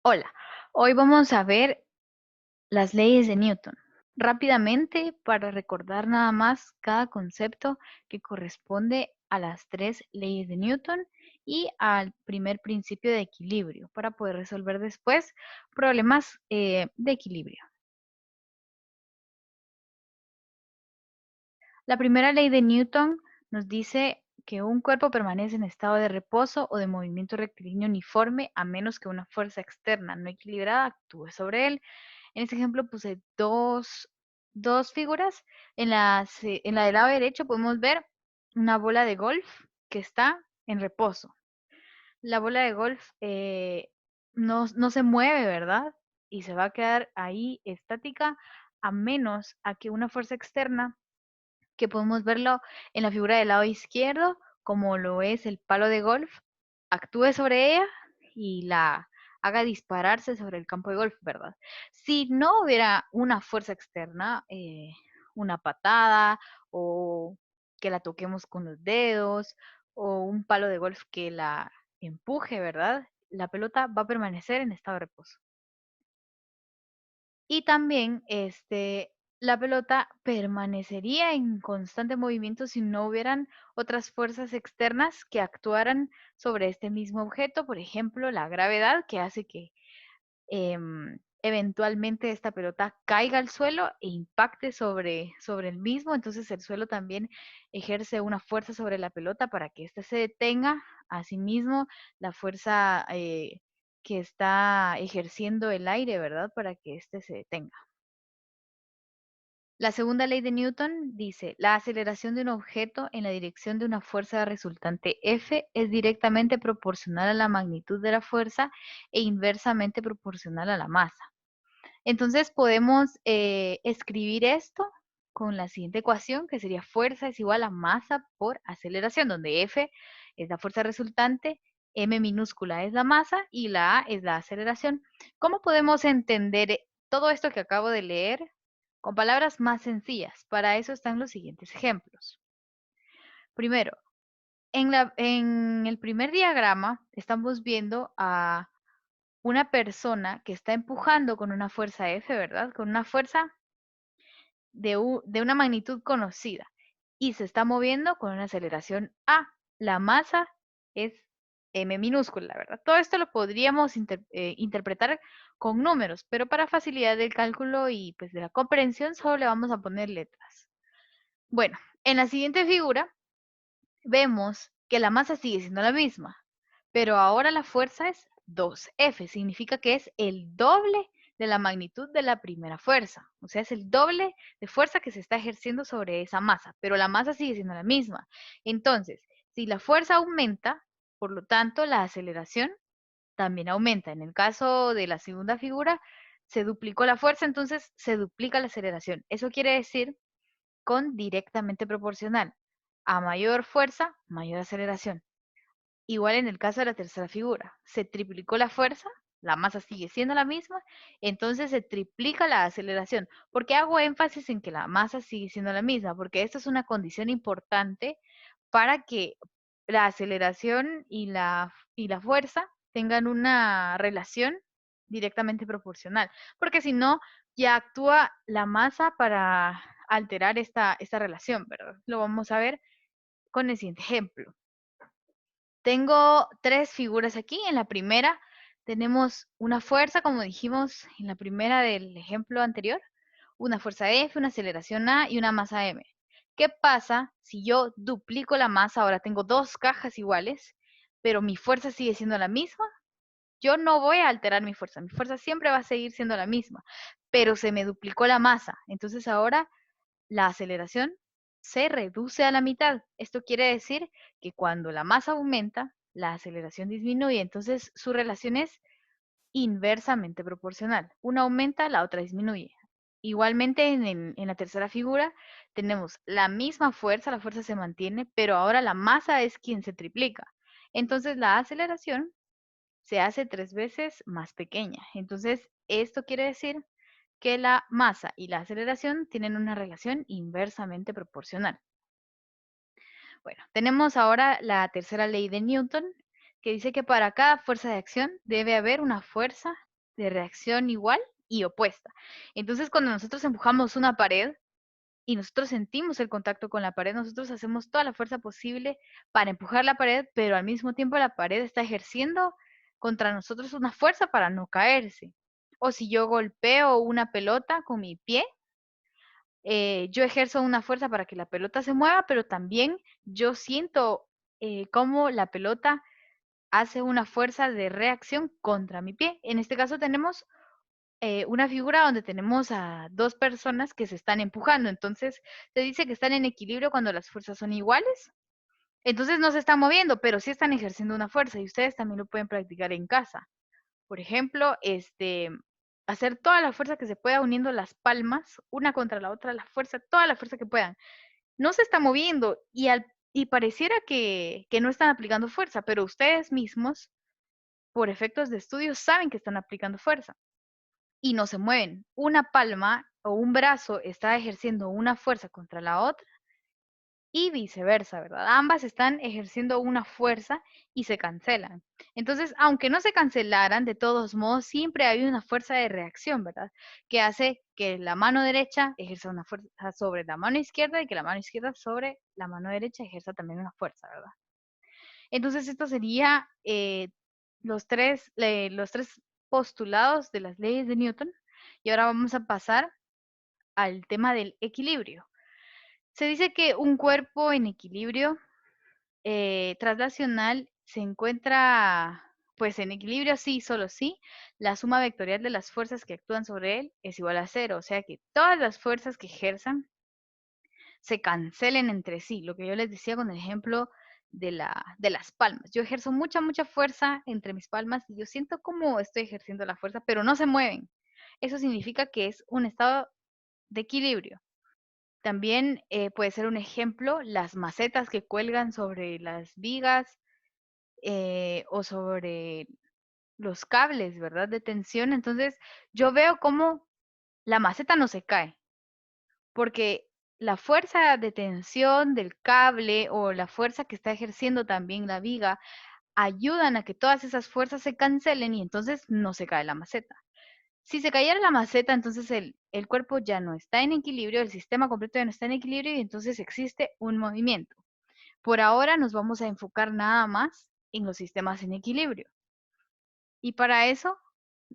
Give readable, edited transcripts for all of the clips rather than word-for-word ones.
Hola, hoy vamos a ver las leyes de Newton. Rápidamente, para recordar nada más cada concepto que corresponde a las tres leyes de Newton y al primer principio de equilibrio, para poder resolver después problemas de equilibrio. La primera ley de Newton nos dice que un cuerpo permanece en estado de reposo o de movimiento rectilíneo uniforme a menos que una fuerza externa no equilibrada actúe sobre él. En este ejemplo puse dos figuras. En la del lado derecho podemos ver una bola de golf que está en reposo. La bola de golf no se mueve, ¿verdad? Y se va a quedar ahí estática a menos a que una fuerza externa, que podemos verlo en la figura del lado izquierdo, como lo es el palo de golf, actúe sobre ella y la haga dispararse sobre el campo de golf, ¿verdad? Si no hubiera una fuerza externa, una patada o que la toquemos con los dedos o un palo de golf que la empuje, ¿verdad? La pelota va a permanecer en estado de reposo. Y también, la pelota permanecería en constante movimiento si no hubieran otras fuerzas externas que actuaran sobre este mismo objeto, por ejemplo, la gravedad que hace que eventualmente esta pelota caiga al suelo e impacte sobre el mismo. Entonces el suelo también ejerce una fuerza sobre la pelota para que ésta se detenga. Asimismo, la fuerza que está ejerciendo el aire, ¿verdad? Para que éste se detenga. La segunda ley de Newton dice, la aceleración de un objeto en la dirección de una fuerza resultante F es directamente proporcional a la magnitud de la fuerza e inversamente proporcional a la masa. Entonces podemos escribir esto con la siguiente ecuación, que sería fuerza es igual a masa por aceleración, donde F es la fuerza resultante, m minúscula es la masa y la A es la aceleración. ¿Cómo podemos entender todo esto que acabo de leer con palabras más sencillas? Para eso están los siguientes ejemplos. Primero, en el primer diagrama estamos viendo a una persona que está empujando con una fuerza F, ¿verdad? Con una fuerza de una magnitud conocida y se está moviendo con una aceleración A. La masa es m minúscula, ¿verdad? Todo esto lo podríamos interpretar con números, pero para facilidad del cálculo y pues de la comprensión solo le vamos a poner letras. Bueno, en la siguiente figura vemos que la masa sigue siendo la misma, pero ahora la fuerza es 2F, significa que es el doble de la magnitud de la primera fuerza, o sea, es el doble de fuerza que se está ejerciendo sobre esa masa, pero la masa sigue siendo la misma. Entonces, si la fuerza aumenta, por lo tanto, la aceleración también aumenta. En el caso de la segunda figura, se duplicó la fuerza, entonces se duplica la aceleración. Eso quiere decir con directamente proporcional. A mayor fuerza, mayor aceleración. Igual en el caso de la tercera figura, se triplicó la fuerza, la masa sigue siendo la misma, entonces se triplica la aceleración. ¿Por qué hago énfasis en que la masa sigue siendo la misma? Porque esto es una condición importante para que la aceleración y la fuerza tengan una relación directamente proporcional. Porque si no, ya actúa la masa para alterar esta relación, ¿verdad? Lo vamos a ver con el siguiente ejemplo. Tengo tres figuras aquí. En la primera tenemos una fuerza, como dijimos en la primera del ejemplo anterior, una fuerza F, una aceleración A y una masa M. ¿Qué pasa si yo duplico la masa? Ahora tengo dos cajas iguales, pero mi fuerza sigue siendo la misma. Yo no voy a alterar mi fuerza siempre va a seguir siendo la misma, pero se me duplicó la masa. Entonces ahora la aceleración se reduce a la mitad. Esto quiere decir que cuando la masa aumenta, la aceleración disminuye. Entonces su relación es inversamente proporcional. Una aumenta, la otra disminuye. Igualmente en la tercera figura tenemos la misma fuerza, la fuerza se mantiene, pero ahora la masa es quien se triplica. Entonces la aceleración se hace 3 veces más pequeña. Entonces esto quiere decir que la masa y la aceleración tienen una relación inversamente proporcional. Bueno, tenemos ahora la tercera ley de Newton, que dice que para cada fuerza de acción debe haber una fuerza de reacción igual y opuesta. Entonces, cuando nosotros empujamos una pared y nosotros sentimos el contacto con la pared, nosotros hacemos toda la fuerza posible para empujar la pared, pero al mismo tiempo la pared está ejerciendo contra nosotros una fuerza para no caerse. O si yo golpeo una pelota con mi pie, yo ejerzo una fuerza para que la pelota se mueva, pero también yo siento cómo la pelota hace una fuerza de reacción contra mi pie. En este caso tenemos una figura donde tenemos a dos personas que se están empujando. Entonces, se dice que están en equilibrio cuando las fuerzas son iguales. Entonces no se están moviendo, pero sí están ejerciendo una fuerza y ustedes también lo pueden practicar en casa. Por ejemplo, hacer toda la fuerza que se pueda uniendo las palmas, una contra la otra, la fuerza, toda la fuerza que puedan. No se está moviendo y pareciera que no están aplicando fuerza, pero ustedes mismos, por efectos de estudio, saben que están aplicando fuerza y no se mueven. Una palma o un brazo está ejerciendo una fuerza contra la otra y viceversa, ¿verdad? Ambas están ejerciendo una fuerza y se cancelan. Entonces, aunque no se cancelaran, de todos modos, siempre hay una fuerza de reacción, ¿verdad? Que hace que la mano derecha ejerza una fuerza sobre la mano izquierda y que la mano izquierda sobre la mano derecha ejerza también una fuerza, ¿verdad? Entonces, esto sería los tres postulados de las leyes de Newton. Y ahora vamos a pasar al tema del equilibrio. Se dice que un cuerpo en equilibrio traslacional se encuentra pues en equilibrio sí, solo sí, la suma vectorial de las fuerzas que actúan sobre él es igual a cero, o sea que todas las fuerzas que ejerzan se cancelen entre sí, lo que yo les decía con el ejemplo de las palmas. Yo ejerzo mucha fuerza entre mis palmas y yo siento como estoy ejerciendo la fuerza, pero no se mueven. Eso significa que es un estado de equilibrio. También puede ser un ejemplo las macetas que cuelgan sobre las vigas o sobre los cables, ¿verdad? De tensión. Entonces, yo veo cómo la maceta no se cae, porque la fuerza de tensión del cable o la fuerza que está ejerciendo también la viga ayudan a que todas esas fuerzas se cancelen y entonces no se cae la maceta. Si se cayera la maceta, entonces el cuerpo ya no está en equilibrio, el sistema completo ya no está en equilibrio y entonces existe un movimiento. Por ahora nos vamos a enfocar nada más en los sistemas en equilibrio. Y para eso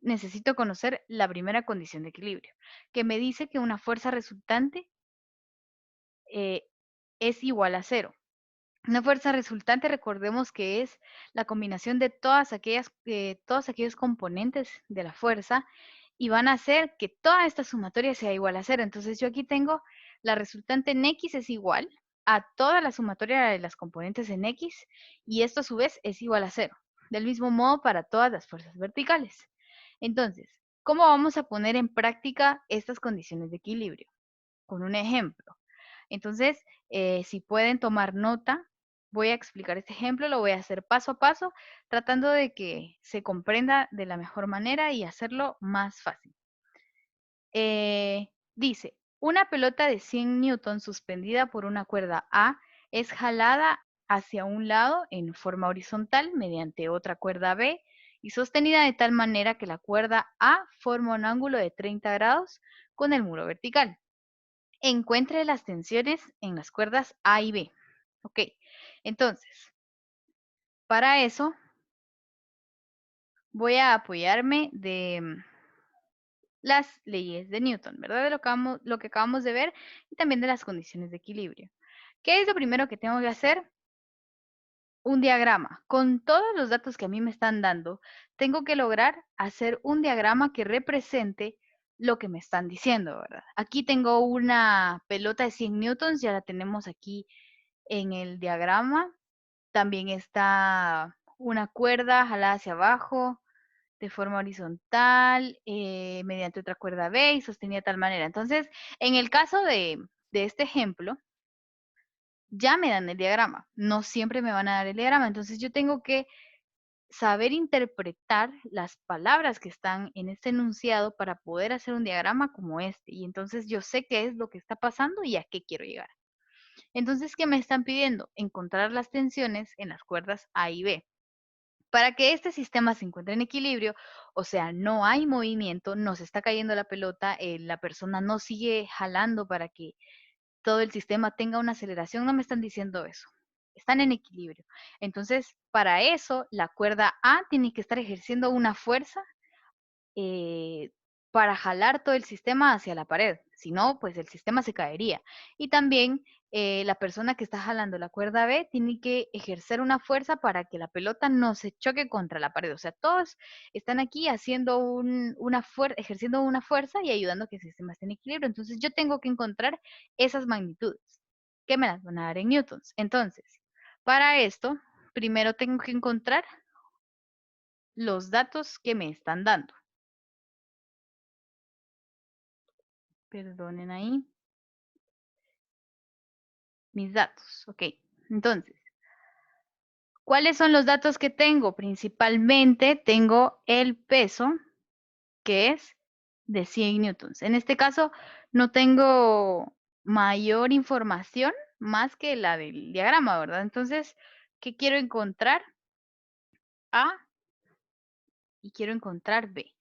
necesito conocer la primera condición de equilibrio, que me dice que una fuerza resultante eh, es igual a cero. Una fuerza resultante, recordemos que es la combinación de todos aquellos componentes de la fuerza y van a hacer que toda esta sumatoria sea igual a cero. Entonces yo aquí tengo la resultante en X es igual a toda la sumatoria de las componentes en X y esto a su vez es igual a cero. Del mismo modo para todas las fuerzas verticales. Entonces, ¿cómo vamos a poner en práctica estas condiciones de equilibrio? Con un ejemplo. Entonces, si pueden tomar nota, voy a explicar este ejemplo, lo voy a hacer paso a paso, tratando de que se comprenda de la mejor manera y hacerlo más fácil. Dice, una pelota de 100 newtons suspendida por una cuerda A es jalada hacia un lado en forma horizontal mediante otra cuerda B y sostenida de tal manera que la cuerda A forma un ángulo de 30 grados con el muro vertical. Encuentre las tensiones en las cuerdas A y B. Ok, entonces, para eso voy a apoyarme de las leyes de Newton, ¿verdad? De lo que acabamos de ver y también de las condiciones de equilibrio. ¿Qué es lo primero que tengo que hacer? Un diagrama. Con todos los datos que a mí me están dando, tengo que lograr hacer un diagrama que represente lo que me están diciendo, ¿verdad? Aquí tengo una pelota de 100 newtons, ya la tenemos aquí en el diagrama. También está una cuerda jalada hacia abajo de forma horizontal mediante otra cuerda B y sostenida de tal manera. Entonces, en el caso de este ejemplo, ya me dan el diagrama. No siempre me van a dar el diagrama. Entonces, yo tengo que saber interpretar las palabras que están en este enunciado para poder hacer un diagrama como este. Y entonces yo sé qué es lo que está pasando y a qué quiero llegar. Entonces, ¿qué me están pidiendo? Encontrar las tensiones en las cuerdas A y B. Para que este sistema se encuentre en equilibrio, o sea, no hay movimiento, no se está cayendo la pelota, la persona no sigue jalando para que todo el sistema tenga una aceleración, no me están diciendo eso. Están en equilibrio. Entonces, para eso, la cuerda A tiene que estar ejerciendo una fuerza eh, para jalar todo el sistema hacia la pared. Si no, pues el sistema se caería. Y también la persona que está jalando la cuerda B tiene que ejercer una fuerza para que la pelota no se choque contra la pared. O sea, todos están aquí haciendo ejerciendo una fuerza y ayudando a que el sistema esté en equilibrio. Entonces yo tengo que encontrar esas magnitudes que me las van a dar en newtons. Entonces, para esto, primero tengo que encontrar los datos que me están dando. Perdonen ahí. Mis datos, ok. Entonces, ¿cuáles son los datos que tengo? Principalmente tengo el peso, que es de 100 newtons. En este caso, no tengo mayor información más que la del diagrama, ¿verdad? Entonces, ¿qué quiero encontrar? A y quiero encontrar B.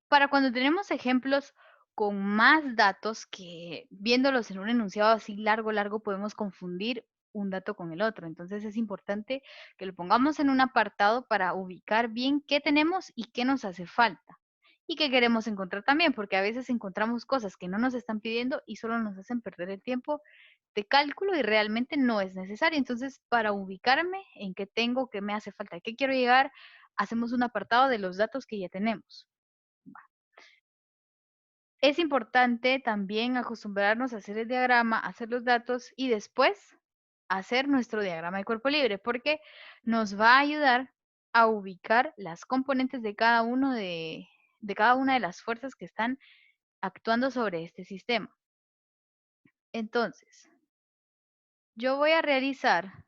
Para cuando tenemos ejemplos con más datos que viéndolos en un enunciado así largo, largo, podemos confundir un dato con el otro. Entonces es importante que lo pongamos en un apartado para ubicar bien qué tenemos y qué nos hace falta. Y qué queremos encontrar también, porque a veces encontramos cosas que no nos están pidiendo y solo nos hacen perder el tiempo de cálculo y realmente no es necesario. Entonces, para ubicarme en qué tengo, qué me hace falta, qué quiero llegar, hacemos un apartado de los datos que ya tenemos. Es importante también acostumbrarnos a hacer el diagrama, hacer los datos y después hacer nuestro diagrama de cuerpo libre, porque nos va a ayudar a ubicar las componentes de cada de cada una de las fuerzas que están actuando sobre este sistema. Entonces, yo voy a realizar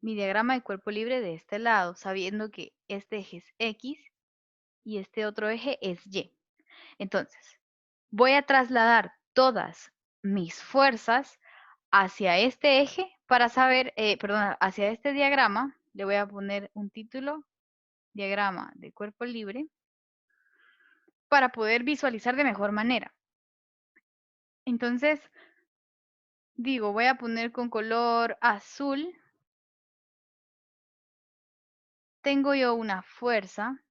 mi diagrama de cuerpo libre de este lado, sabiendo que este eje es X y este otro eje es Y. Entonces, voy a trasladar todas mis fuerzas hacia este eje para saber, perdón, hacia este diagrama. Le voy a poner un título, diagrama de cuerpo libre, para poder visualizar de mejor manera. Entonces, digo, voy a poner con color azul. Tengo yo una fuerza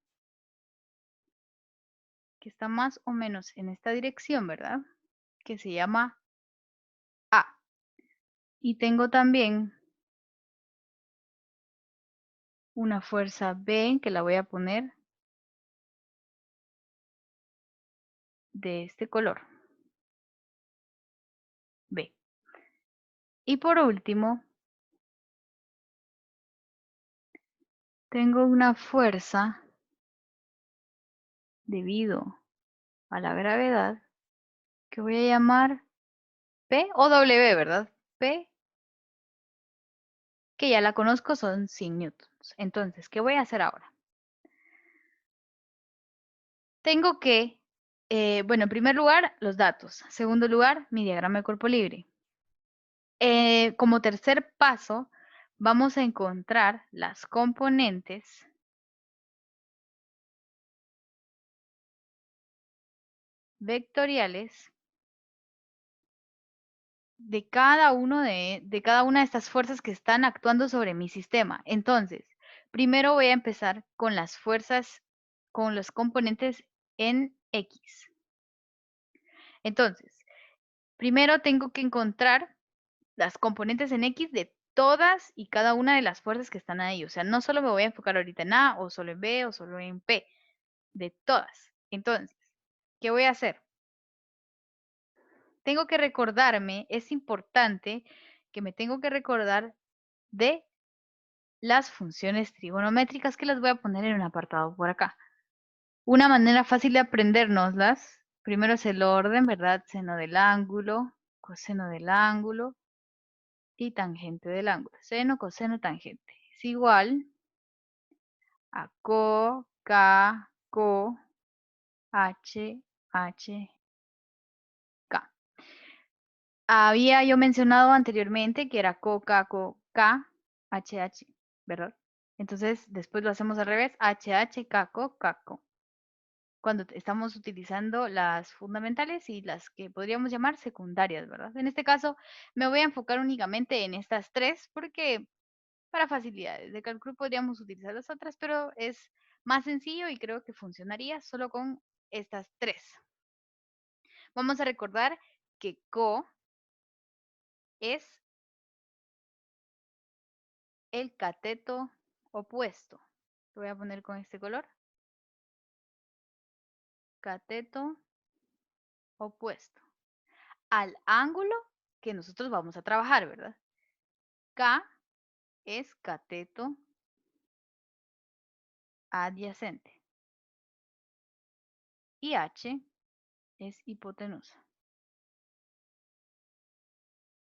que está más o menos en esta dirección, ¿verdad? Que se llama A. Y tengo también una fuerza B que la voy a poner de este color, B. Y por último, tengo una fuerza debido a la gravedad que voy a llamar P o W, ¿verdad? P, que ya la conozco, son 100 newtons. Entonces, ¿qué voy a hacer ahora? Tengo que, bueno, en primer lugar, los datos. Segundo lugar, mi diagrama de cuerpo libre. Como tercer paso, vamos a encontrar las componentes vectoriales de cada una de estas fuerzas que están actuando sobre mi sistema. Entonces, primero voy a empezar con las fuerzas, con los componentes en X. Entonces, primero tengo que encontrar las componentes en X de todas y cada una de las fuerzas que están ahí. O sea, no solo me voy a enfocar ahorita en A, o solo en B, o solo en P, de todas. Entonces, ¿qué voy a hacer? Tengo que recordarme, es importante que me tengo que recordar de las funciones trigonométricas que las voy a poner en un apartado por acá. Una manera fácil de aprendérnoslas, primero es el orden, ¿verdad? Seno del ángulo, coseno del ángulo y tangente del ángulo. Seno, coseno, tangente. Es igual a co, k, co, h, h, k. Había yo mencionado anteriormente que era co, k, co, k, h, h, ¿verdad? Entonces, después lo hacemos al revés, HH, caco, caco. Cuando estamos utilizando las fundamentales y las que podríamos llamar secundarias, ¿verdad? En este caso, me voy a enfocar únicamente en estas tres porque para facilidades de cálculo podríamos utilizar las otras, pero es más sencillo y creo que funcionaría solo con estas tres. Vamos a recordar que CO es el cateto opuesto. Lo voy a poner con este color. Cateto opuesto al ángulo que nosotros vamos a trabajar, ¿verdad? K es cateto adyacente y H es hipotenusa.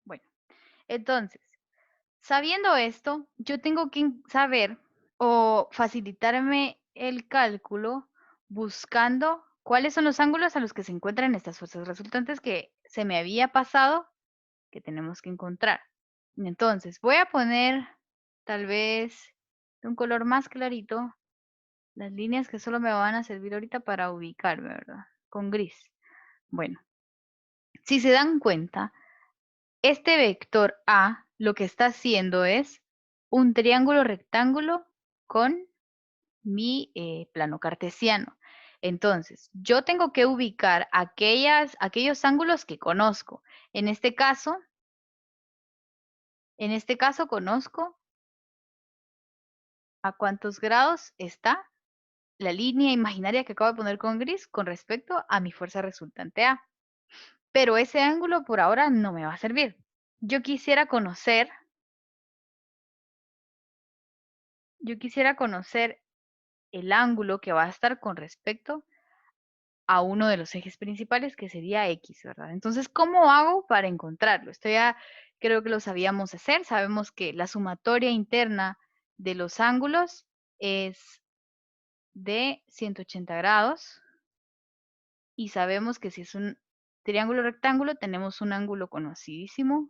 Bueno, entonces, sabiendo esto, yo tengo que saber o facilitarme el cálculo buscando cuáles son los ángulos a los que se encuentran estas fuerzas resultantes que se me había pasado que tenemos que encontrar. Entonces, voy a poner tal vez de un color más clarito las líneas que solo me van a servir ahorita para ubicarme, ¿verdad? Con gris. Bueno, si se dan cuenta, este vector A lo que está haciendo es un triángulo rectángulo con mi plano cartesiano. Entonces, yo tengo que ubicar aquellos ángulos que conozco. En este caso conozco a cuántos grados está la línea imaginaria que acabo de poner con gris con respecto a mi fuerza resultante A. Pero ese ángulo por ahora no me va a servir. Yo quisiera conocer el ángulo que va a estar con respecto a uno de los ejes principales que sería X, ¿verdad? Entonces, ¿cómo hago para encontrarlo? Esto ya creo que lo sabíamos hacer. Sabemos que la sumatoria interna de los ángulos es de 180 grados y sabemos que si es un triángulo rectángulo tenemos un ángulo conocidísimo,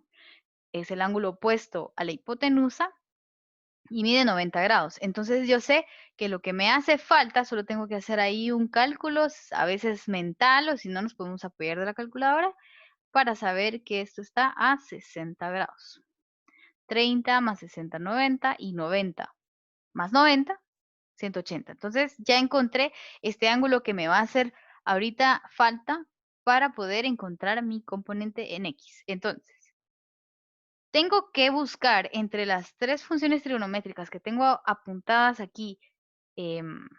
es el ángulo opuesto a la hipotenusa y mide 90 grados. Entonces yo sé que lo que me hace falta, solo tengo que hacer ahí un cálculo, a veces mental o si no nos podemos apoyar de la calculadora para saber que esto está a 60 grados. 30 más 60, 90 y 90 más 90, 180. Entonces ya encontré este ángulo que me va a hacer ahorita falta para poder encontrar mi componente en X. Entonces, tengo que buscar entre las tres funciones trigonométricas que tengo apuntadas aquí. em,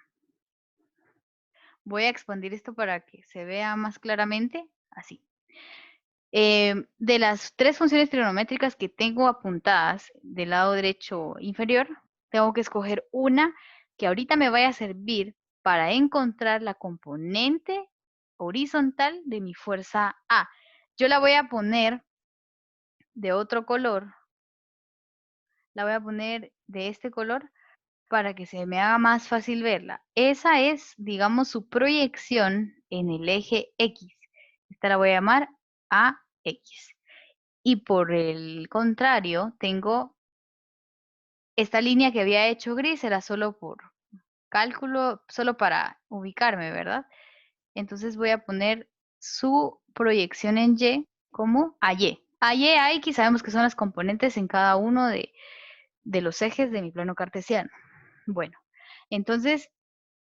Voy a expandir esto para que se vea más claramente. Así. De las tres funciones trigonométricas que tengo apuntadas del lado derecho inferior, tengo que escoger una que ahorita me vaya a servir para encontrar la componente horizontal de mi fuerza A. Yo la voy a poner de otro color, la voy a poner de este color para que se me haga más fácil verla. Esa es, digamos, su proyección en el eje X. Esta la voy a llamar AX. Y por el contrario, tengo esta línea que había hecho gris, era solo por cálculo, solo para ubicarme, ¿verdad? Entonces voy a poner su proyección en Y como AY. AY, AX sabemos que son las componentes en cada uno de los ejes de mi plano cartesiano. Bueno, entonces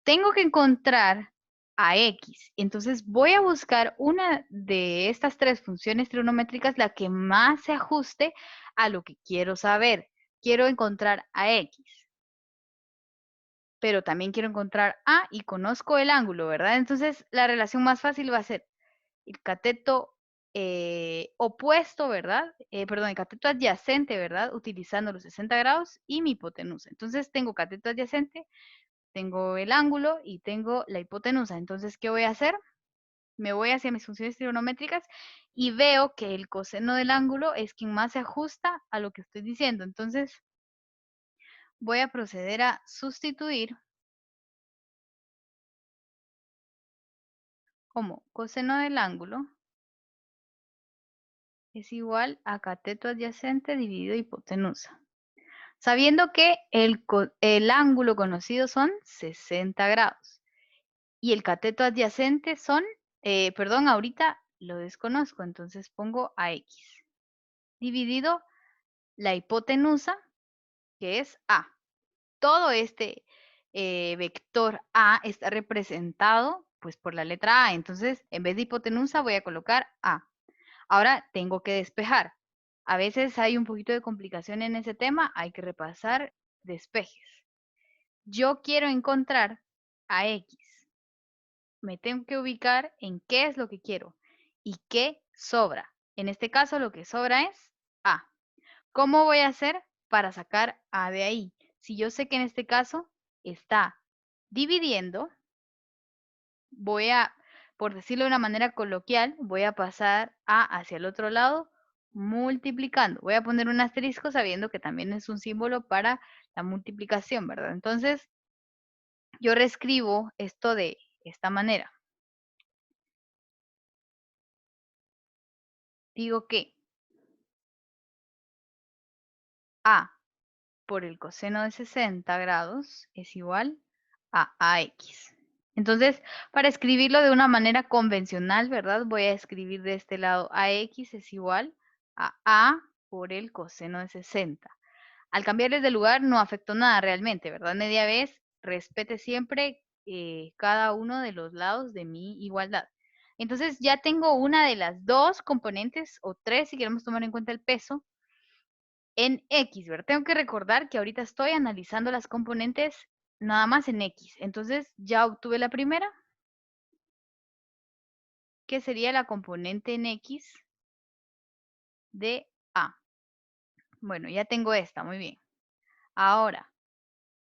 tengo que encontrar a X. Entonces voy a buscar una de estas tres funciones trigonométricas, la que más se ajuste a lo que quiero saber. Quiero encontrar a X, pero también quiero encontrar A y conozco el ángulo, ¿verdad? Entonces la relación más fácil va a ser el cateto opuesto, ¿verdad? Perdón, el cateto adyacente, ¿verdad? Utilizando los 60 grados y mi hipotenusa. Entonces tengo cateto adyacente, tengo el ángulo y tengo la hipotenusa. Entonces, ¿qué voy a hacer? Me voy hacia mis funciones trigonométricas y veo que el coseno del ángulo es quien más se ajusta a lo que estoy diciendo. Entonces, voy a proceder a sustituir como coseno del ángulo es igual a cateto adyacente dividido hipotenusa. sabiendo que el ángulo conocido son 60 grados y el cateto adyacente son, perdón, ahorita lo desconozco, entonces pongo AX, dividido la hipotenusa, que es A. Todo este vector A está representado pues por la letra A, entonces en vez de hipotenusa voy a colocar A. Ahora tengo que despejar. A veces hay un poquito de complicación en ese tema, hay que repasar despejes. Yo quiero encontrar a X. Me tengo que ubicar en qué es lo que quiero y qué sobra. En este caso lo que sobra es A. ¿Cómo voy a hacer para sacar A de ahí? Si yo sé que en este caso está dividiendo, voy a, por decirlo de una manera coloquial, voy a pasar A hacia el otro lado multiplicando. Voy a poner un asterisco sabiendo que también es un símbolo para la multiplicación, ¿verdad? Entonces, yo reescribo esto de esta manera. Digo que A por el coseno de 60 grados es igual a AX. Entonces, para escribirlo de una manera convencional, ¿verdad? Voy a escribir de este lado AX es igual a A por el coseno de 60. Al cambiarles de lugar no afectó nada realmente, ¿verdad? Media vez, respete siempre cada uno de los lados de mi igualdad. Entonces ya tengo una de las dos componentes, o tres si queremos tomar en cuenta el peso, en X, ¿verdad? Tengo que recordar que ahorita estoy analizando las componentes nada más en X. Entonces ya obtuve la primera, que sería la componente en X de A. Bueno, ya tengo esta, muy bien. Ahora,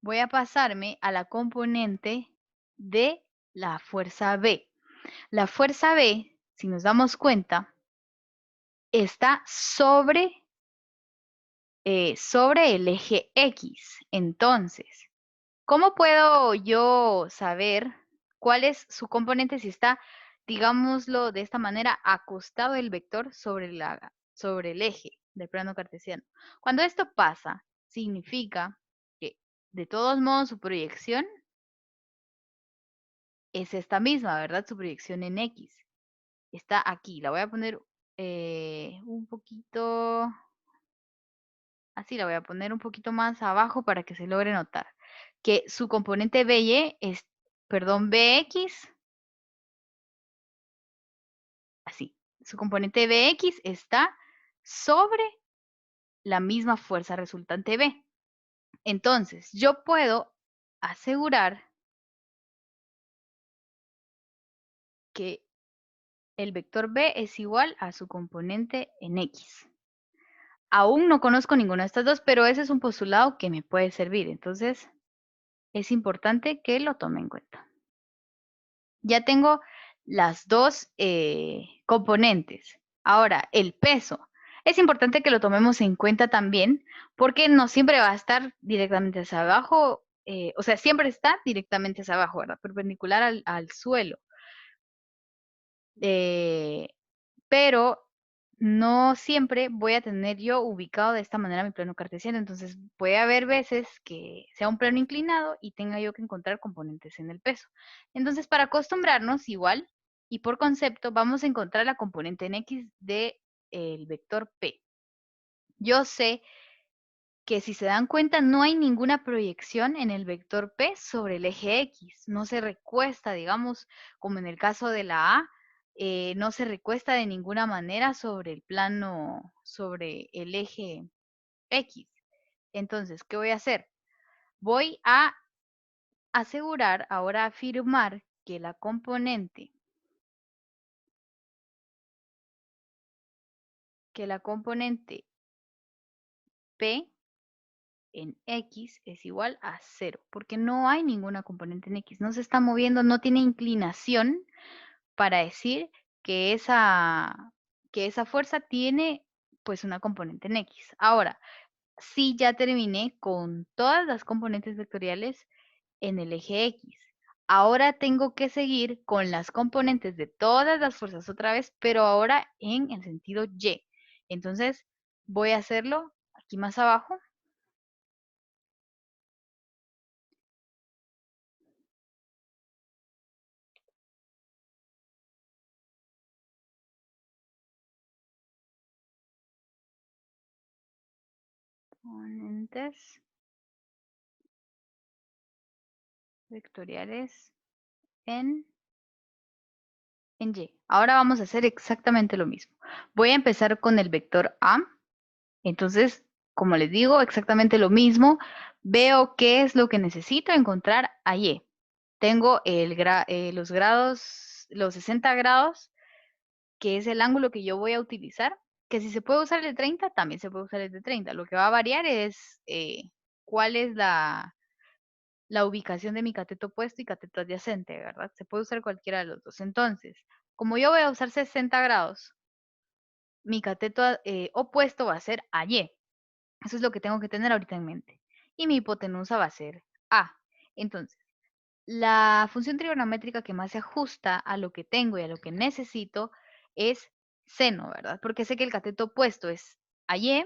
voy a pasarme a la componente de la fuerza B. La fuerza B, si nos damos cuenta, está sobre el eje X. Entonces, ¿cómo puedo yo saber cuál es su componente si está, digámoslo de esta manera, acostado el vector sobre el eje del plano cartesiano? Cuando esto pasa, significa que de todos modos su proyección es esta misma, ¿verdad? Su proyección en X. Está aquí. La voy a poner un poquito, así la voy a poner un poquito más abajo para que se logre notar. Que su componente BY es, perdón, BX, así. Su componente BX está sobre la misma fuerza resultante B. Entonces, yo puedo asegurar que el vector B es igual a su componente en X. Aún no conozco ninguna de estas dos, pero ese es un postulado que me puede servir. Entonces, es importante que lo tome en cuenta. Ya tengo las dos componentes. Ahora, el peso. Es importante que lo tomemos en cuenta también, porque no siempre va a estar directamente hacia abajo, o sea, siempre está directamente hacia abajo, ¿verdad? Perpendicular al suelo. Pero no siempre voy a tener yo ubicado de esta manera mi plano cartesiano. Entonces, puede haber veces que sea un plano inclinado y tenga yo que encontrar componentes en el peso. Entonces, para acostumbrarnos igual y por concepto, vamos a encontrar la componente en X del vector P. Yo sé que si se dan cuenta no hay ninguna proyección en el vector P sobre el eje X, no se recuesta, digamos, como en el caso de la A, no se recuesta de ninguna manera sobre el plano, sobre el eje X. Entonces, ¿qué voy a hacer? Voy a asegurar, ahora afirmar que la componente P en X es igual a 0, porque no hay ninguna componente en X, no se está moviendo, no tiene inclinación para decir que esa fuerza tiene pues una componente en X. Ahora, sí ya terminé con todas las componentes vectoriales en el eje X. Ahora tengo que seguir con las componentes de todas las fuerzas otra vez, pero ahora en el sentido Y. Entonces, voy a hacerlo aquí más abajo. Componentes vectoriales en Y. Ahora vamos a hacer exactamente lo mismo. Voy a empezar con el vector A. Entonces, como les digo, exactamente lo mismo. Veo qué es lo que necesito encontrar a Y. Tengo los grados, los 60 grados, que es el ángulo que yo voy a utilizar, que si se puede usar el de 30, también se puede usar el de 30. Lo que va a variar es cuál es la ubicación de mi cateto opuesto y cateto adyacente, ¿verdad? Se puede usar cualquiera de los dos. Entonces, como yo voy a usar 60 grados, mi cateto opuesto va a ser a Y. Eso es lo que tengo que tener ahorita en mente. Y mi hipotenusa va a ser A. Entonces, la función trigonométrica que más se ajusta a lo que tengo y a lo que necesito es seno, ¿verdad? Porque sé que el cateto opuesto es a y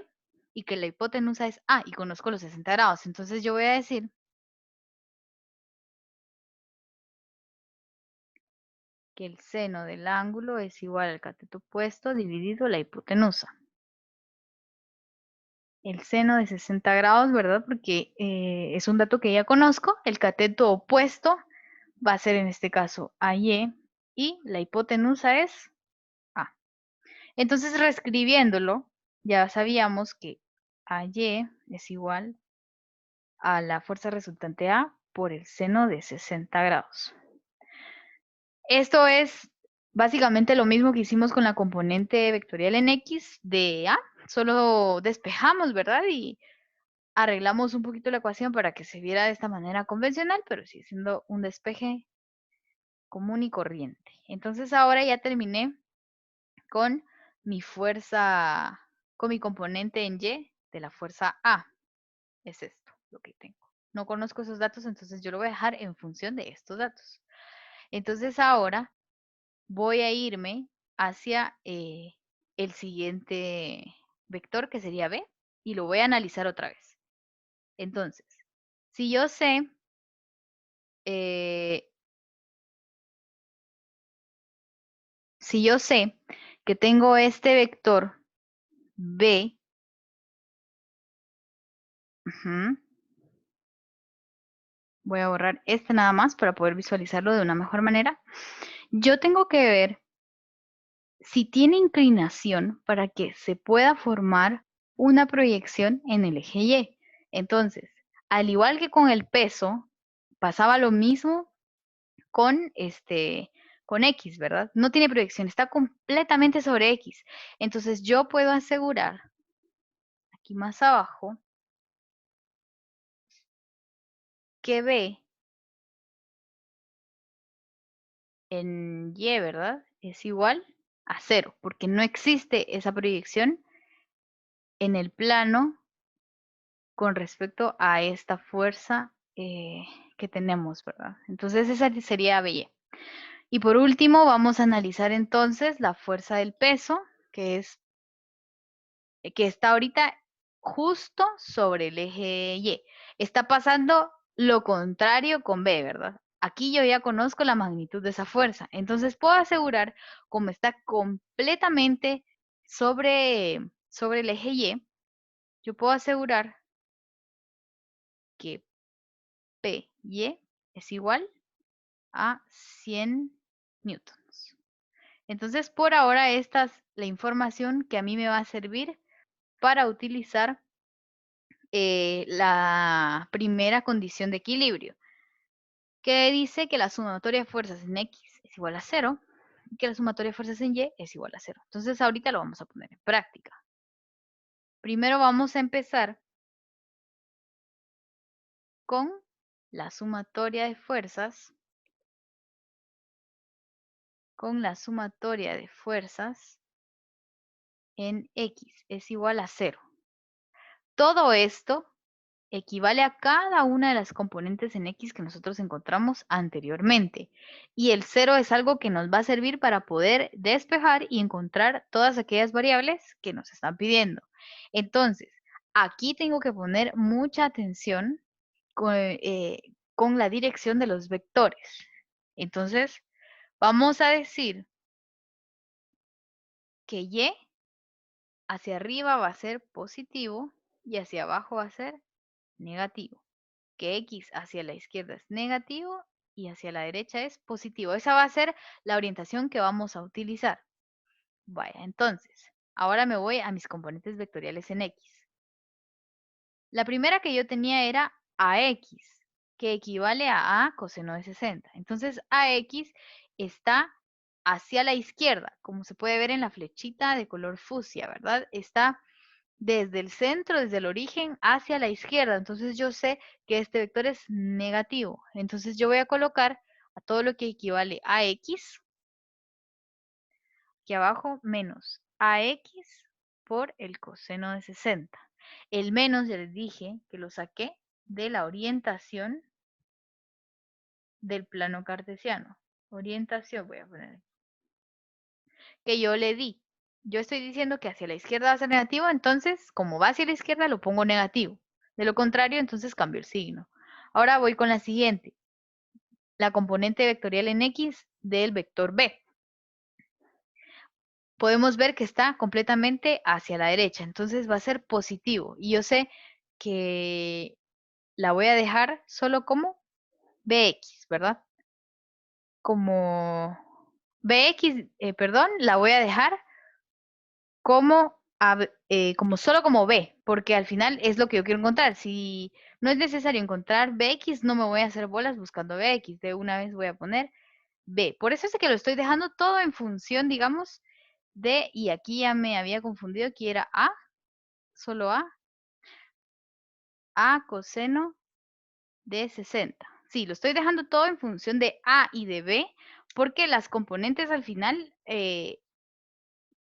que la hipotenusa es A y conozco los 60 grados. Entonces yo voy a decir que el seno del ángulo es igual al cateto opuesto dividido la hipotenusa. El seno de 60 grados, ¿verdad? Porque es un dato que ya conozco. El cateto opuesto va a ser en este caso AY y la hipotenusa es A. Entonces, reescribiéndolo, ya sabíamos que AY es igual a la fuerza resultante A por el seno de 60 grados. Esto es básicamente lo mismo que hicimos con la componente vectorial en X de A, solo despejamos, ¿verdad? Y arreglamos un poquito la ecuación para que se viera de esta manera convencional, pero sigue siendo un despeje común y corriente. Entonces ahora ya terminé con mi fuerza, con mi componente en Y de la fuerza A. Es esto lo que tengo. No conozco esos datos, entonces yo lo voy a dejar en función de estos datos. Entonces ahora voy a irme hacia el siguiente vector, que sería B, y lo voy a analizar otra vez. Entonces, si yo sé eh, si yo sé que tengo este vector B, voy a borrar este nada más para poder visualizarlo de una mejor manera. Yo tengo que ver si tiene inclinación para que se pueda formar una proyección en el eje Y. Entonces, al igual que con el peso, pasaba lo mismo con X, ¿verdad? No tiene proyección, está completamente sobre X. Entonces, yo puedo asegurar, aquí más abajo, que B en Y, ¿verdad? Es igual a 0, porque no existe esa proyección en el plano con respecto a esta fuerza que tenemos, ¿verdad? Entonces esa sería BY. Y por último, vamos a analizar entonces la fuerza del peso, que es que está ahorita justo sobre el eje Y. Está pasando lo contrario con B, ¿verdad? Aquí yo ya conozco la magnitud de esa fuerza. Entonces puedo asegurar, como está completamente sobre el eje Y, yo puedo asegurar que PY es igual a 100 newtons. Entonces, por ahora, esta es la información que a mí me va a servir para utilizar la primera condición de equilibrio, que dice que la sumatoria de fuerzas en X es igual a 0 y que la sumatoria de fuerzas en Y es igual a 0. Entonces, ahorita lo vamos a poner en práctica. Primero vamos a empezar con la sumatoria de fuerzas, en X es igual a 0. Todo esto equivale a cada una de las componentes en X que nosotros encontramos anteriormente. Y el 0 es algo que nos va a servir para poder despejar y encontrar todas aquellas variables que nos están pidiendo. Entonces, aquí tengo que poner mucha atención con la dirección de los vectores. Entonces, vamos a decir que Y hacia arriba va a ser positivo y hacia abajo va a ser negativo. Que X hacia la izquierda es negativo y hacia la derecha es positivo. Esa va a ser la orientación que vamos a utilizar. Vaya, entonces, ahora me voy a mis componentes vectoriales en X. La primera que yo tenía era AX, que equivale a A coseno de 60. Entonces, AX está hacia la izquierda, como se puede ver en la flechita de color fucsia, ¿verdad? Está desde el centro, desde el origen, hacia la izquierda. Entonces, yo sé que este vector es negativo. Entonces, yo voy a colocar a todo lo que equivale a X, aquí abajo, menos AX por el coseno de 60. El menos, ya les dije que lo saqué de la orientación del plano cartesiano. Orientación, voy a poner, que yo le di. Yo estoy diciendo que hacia la izquierda va a ser negativo, entonces, como va hacia la izquierda, lo pongo negativo. De lo contrario, entonces cambio el signo. Ahora voy con la siguiente. La componente vectorial en X del vector B. Podemos ver que está completamente hacia la derecha, entonces va a ser positivo. Y yo sé que la voy a dejar solo como Bx, ¿verdad? Como Bx, perdón, la voy a dejar como, como solo como B, porque al final es lo que yo quiero encontrar. Si no es necesario encontrar Bx, no me voy a hacer bolas buscando Bx. De una vez voy a poner B. Por eso es que lo estoy dejando todo en función, digamos, de, y aquí ya me había confundido que era A, solo A coseno de 60. Sí, lo estoy dejando todo en función de A y de B, porque las componentes al final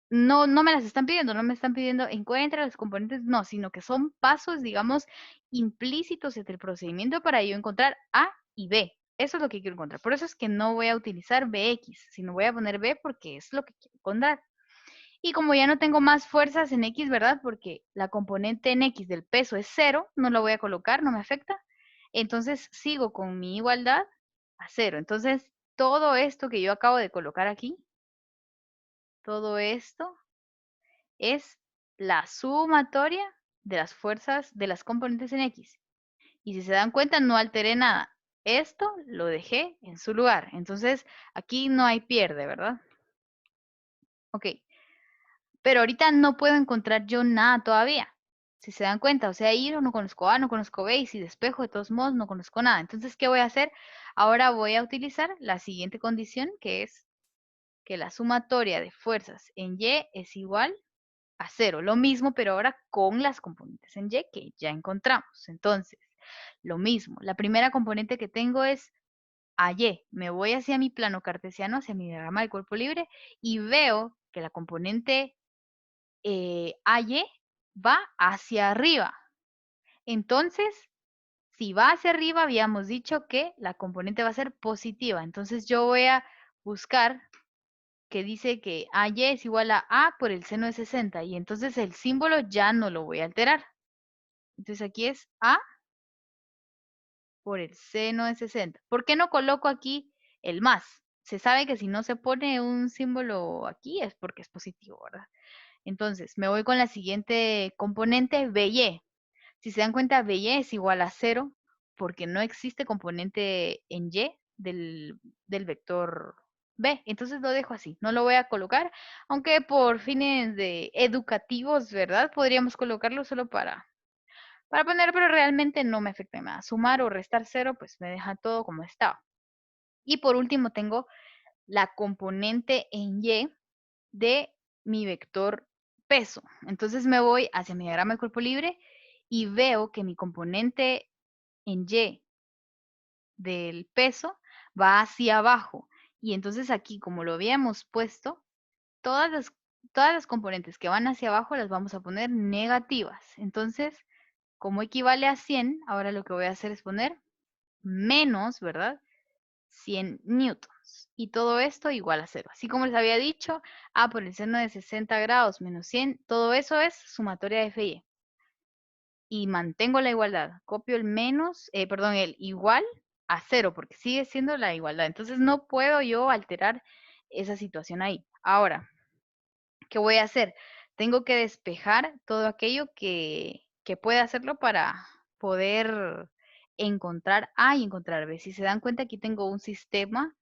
no me las están pidiendo, no me están pidiendo encuentra las componentes, no, sino que son pasos, digamos, implícitos entre el procedimiento para yo encontrar A y B. Eso es lo que quiero encontrar. Por eso es que no voy a utilizar Bx, sino voy a poner B porque es lo que quiero encontrar. Y como ya no tengo más fuerzas en X, ¿verdad? Porque la componente en X del peso es 0, no lo voy a colocar, no me afecta. Entonces sigo con mi igualdad a 0. Entonces todo esto que yo acabo de colocar aquí, todo esto es la sumatoria de las fuerzas de las componentes en X. Y si se dan cuenta, no alteré nada. Esto lo dejé en su lugar. Entonces aquí no hay pierde, ¿verdad? Ok. Pero ahorita no puedo encontrar yo nada todavía. Si se dan cuenta, o sea, ahí no conozco A, no conozco B, y si despejo, de todos modos, no conozco nada. Entonces, ¿qué voy a hacer? Ahora voy a utilizar la siguiente condición, que es que la sumatoria de fuerzas en Y es igual a 0. Lo mismo, pero ahora con las componentes en Y que ya encontramos. Entonces, lo mismo. La primera componente que tengo es AY. Me voy hacia mi plano cartesiano, hacia mi diagrama del cuerpo libre, y veo que la componente AY va hacia arriba. Entonces, si va hacia arriba, habíamos dicho que la componente va a ser positiva. Entonces, yo voy a buscar que dice que AY es igual a A por el seno de 60. Y entonces el símbolo ya no lo voy a alterar. Entonces, aquí es A por el seno de 60. ¿Por qué no coloco aquí el más? Se sabe que si no se pone un símbolo aquí es porque es positivo, ¿verdad? Entonces, me voy con la siguiente componente, BY. Si se dan cuenta, BY es igual a 0 porque no existe componente en Y del vector B. Entonces lo dejo así, no lo voy a colocar, aunque por fines de educativos, ¿verdad? Podríamos colocarlo solo para poner, pero realmente no me afecta en nada. Sumar o restar 0, pues me deja todo como estaba. Y por último tengo la componente en Y de mi vector peso. Entonces me voy hacia mi diagrama de cuerpo libre y veo que mi componente en Y del peso va hacia abajo. Y entonces aquí, como lo habíamos puesto, todas las componentes que van hacia abajo las vamos a poner negativas. Entonces, como equivale a 100, ahora lo que voy a hacer es poner menos, ¿verdad? 100 newtons. Y todo esto igual a 0. Así como les había dicho, A por el seno de 60 grados menos 100, todo eso es sumatoria de FY. Y mantengo la igualdad. Copio el menos, perdón, el igual a 0, porque sigue siendo la igualdad. Entonces no puedo yo alterar esa situación ahí. Ahora, ¿qué voy a hacer? Tengo que despejar todo aquello que que puede hacerlo para poder encontrar A y encontrar B. Si se dan cuenta, aquí tengo un sistema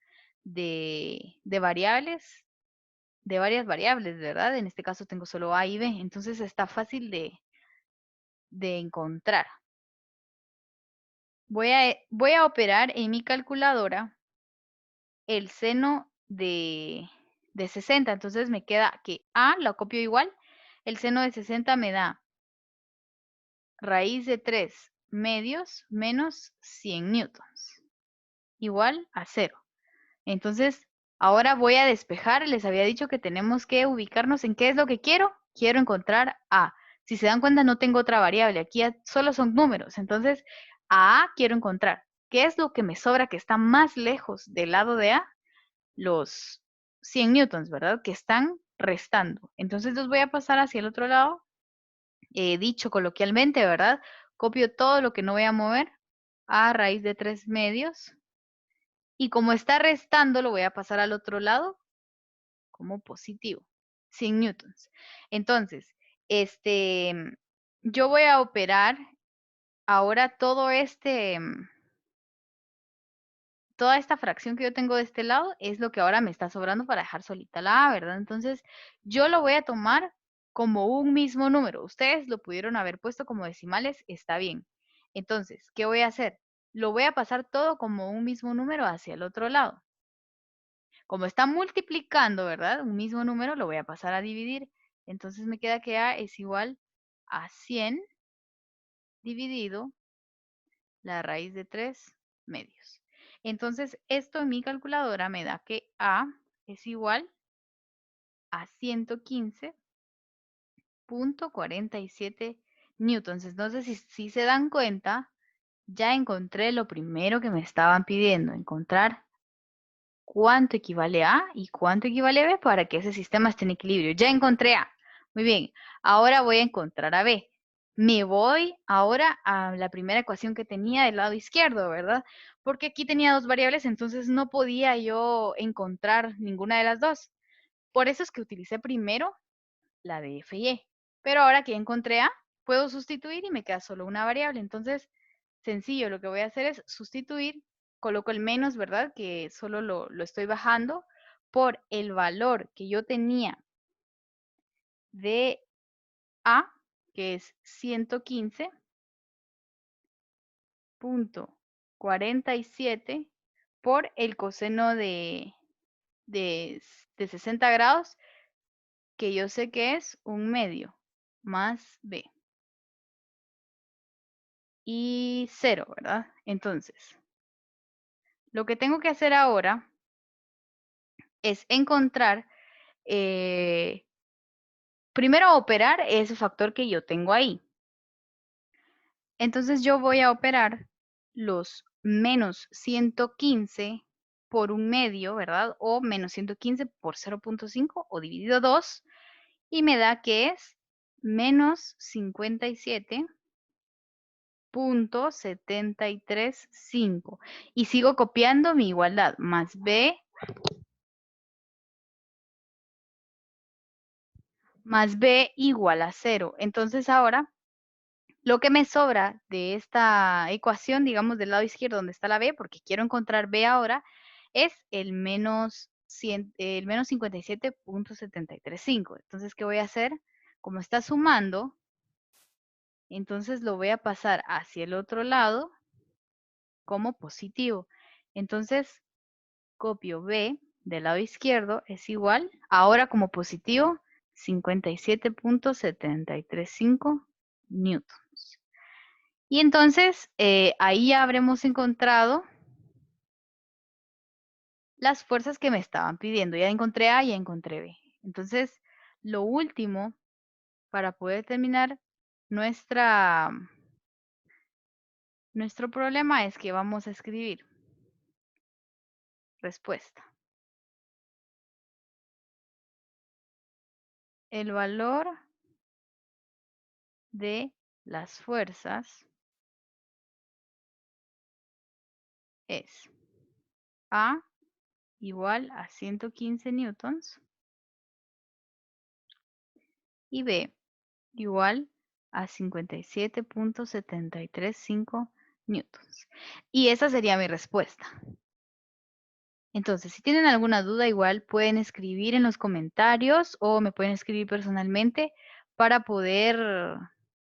de variables, de varias variables, ¿verdad? En este caso tengo solo A y B, entonces está fácil de encontrar. Voy a operar en mi calculadora el seno de 60, entonces me queda que A lo copio igual, el seno de 60 me da raíz de 3 medios menos 100 newtons, igual a 0. Entonces, ahora voy a despejar. Les había dicho que tenemos que ubicarnos en qué es lo que quiero. Quiero encontrar A. Si se dan cuenta, no tengo otra variable. Aquí solo son números. Entonces, a A quiero encontrar. ¿Qué es lo que me sobra que está más lejos del lado de A? Los 100 newtons, ¿verdad? Que están restando. Entonces los voy a pasar hacia el otro lado. Dicho coloquialmente, ¿verdad? Copio todo lo que no voy a mover a raíz de 3 medios. Y como está restando, lo voy a pasar al otro lado como positivo, 100 newtons. Entonces, yo voy a operar ahora toda esta fracción que yo tengo de este lado es lo que ahora me está sobrando para dejar solita la A, ¿verdad? Entonces, yo lo voy a tomar como un mismo número. Ustedes lo pudieron haber puesto como decimales, está bien. Entonces, ¿qué voy a hacer? Lo voy a pasar todo como un mismo número hacia el otro lado. Como está multiplicando, ¿verdad? Un mismo número lo voy a pasar a dividir. Entonces me queda que A es igual a 100 dividido la raíz de 3 medios. Entonces esto en mi calculadora me da que A es igual a 115.47 newtons. Entonces si se dan cuenta, ya encontré lo primero que me estaban pidiendo, encontrar cuánto equivale a y cuánto equivale a b para que ese sistema esté en equilibrio. Ya encontré a. Muy bien, ahora voy a encontrar a b. Me voy ahora a la primera ecuación que tenía del lado izquierdo, ¿verdad? Porque aquí tenía dos variables, entonces no podía yo encontrar ninguna de las dos. Por eso es que utilicé primero la de f y e. Pero ahora que ya encontré a, puedo sustituir y me queda solo una variable. Entonces, sencillo, lo que voy a hacer es sustituir, coloco el menos, ¿verdad? Que solo lo estoy bajando por el valor que yo tenía de A, que es 115.47 por el coseno de 60 grados, que yo sé que es un medio, más B. Y 0, ¿verdad? Entonces, lo que tengo que hacer ahora es encontrar, primero operar ese factor que yo tengo ahí. Entonces yo voy a operar los menos 115 por un medio, ¿verdad? O menos 115 por 0.5 o dividido 2 y me da que es menos 57.735. Y sigo copiando mi igualdad, más B igual a 0. Entonces ahora, lo que me sobra de esta ecuación, digamos del lado izquierdo donde está la B, porque quiero encontrar B ahora, es el menos 57.735. Entonces, ¿qué voy a hacer? Como está sumando, entonces lo voy a pasar hacia el otro lado como positivo. Entonces, copio B del lado izquierdo es igual, ahora como positivo, 57.735 newtons. Y entonces, ahí ya habremos encontrado las fuerzas que me estaban pidiendo. Ya encontré A, ya encontré B. Entonces, lo último para poder terminar nuestro problema es que vamos a escribir respuesta. El valor de las fuerzas es A igual a 115 newtons y B igual a 57.735 newtons. Y esa sería mi respuesta. Entonces, si tienen alguna duda, igual pueden escribir en los comentarios o me pueden escribir personalmente para poder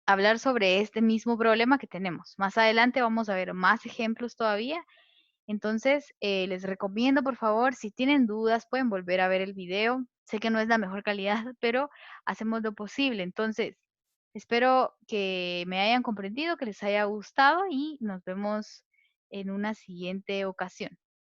hablar sobre este mismo problema que tenemos. Más adelante vamos a ver más ejemplos todavía. Entonces, les recomiendo, por favor, si tienen dudas, pueden volver a ver el video. Sé que no es la mejor calidad, pero hacemos lo posible. Entonces, espero que me hayan comprendido, que les haya gustado y nos vemos en una siguiente ocasión.